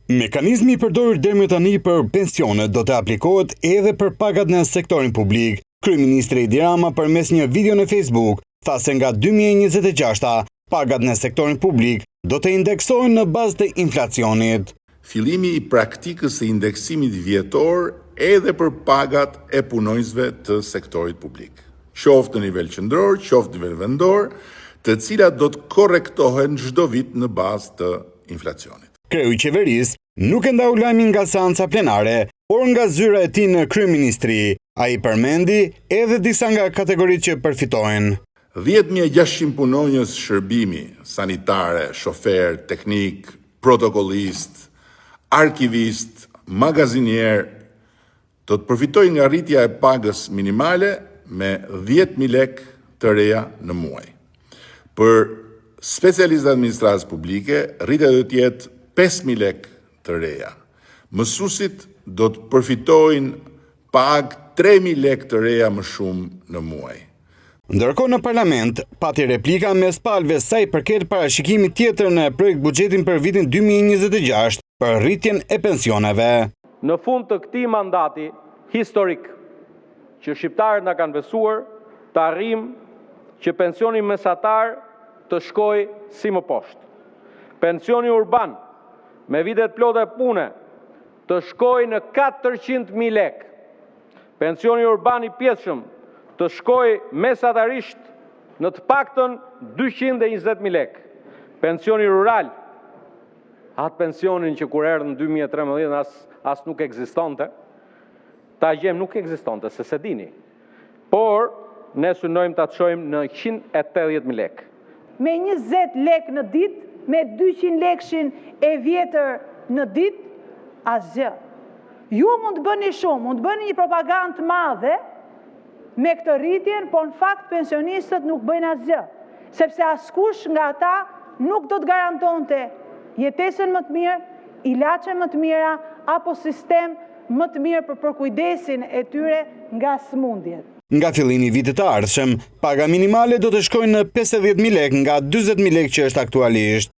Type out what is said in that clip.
Mekanizmi i përdorur deri më tani për pensionet do të aplikohet edhe për pagat në sektorin publik. Kryeministri Edi Rama përmes një video në Facebook tha se nga 2026 pagat në sektorin publik do të indeksohen në bazë të inflacionit. Fillimi i praktikës së indeksimit vjetor edhe për pagat e punonjësve të sektorit publik, qoftë në nivel qendror, qoftë në nivel vendor, të cilat do të korrektohen çdo vit në bazë të inflacionit. Kreu i qeverisë nuk e ndau lajmin nga seanca plenare, por nga zyra e tij në kryeministri. Ai përmendi edhe disa nga kategoritë që përfitojnë. 10.600 punonjës shërbimi, sanitare, shofer, teknik, protokollist, arkivist, magazinier, do të përfitojnë nga rritja e pagës minimale me 10.000 lek të reja në muaj. Për specialistë administratës publike, rritja do të jetë 5.000 lek të reja. Mësuesit do të përfitojnë pagë 3.000 lek të reja më shumë në muaj. Ndërkohë në parlament, pati replika mes palëve sa i përket parashikimit tjetër në projekt buxhetin për vitin 2026 për rritjen e pensioneve. Në fund të këtij mandati historik që shqiptarët na kanë besuar, të arrijmë që pensioni mesatar të shkojë si më poshtë. Pensioni urban me vitet plota e pune të shkojë në 400.000 lek. Pensioni urban i pjesshëm të shkojë mesatarisht në të paktën 220.000 lek. Pensioni rural, atë pensionin që kur erdhi në 2013 as nuk ekzistonte, ta gjem nuk ekzistonte, se dini. Por ne synojmë ta çojmë në 180.000 lek. Me 20 lek në ditë, me 200 lekshin e vjetër në ditë, asgjë. Ju mund të bëni shumë, mund të bëni një propagandë të madhe me këtë rritjen, por në fakt pensionistët nuk bëjnë asgjë, sepse askush nga ata nuk do të garantonte jetesën më të mirë, ilaçe më të mira apo sistem më të mirë për përkujdesin e tyre nga sëmundjet. Nga fillimi i vitit të ardhshëm, paga minimale do të shkojnë në 50.000 lek nga 40.000 lek që është aktualisht.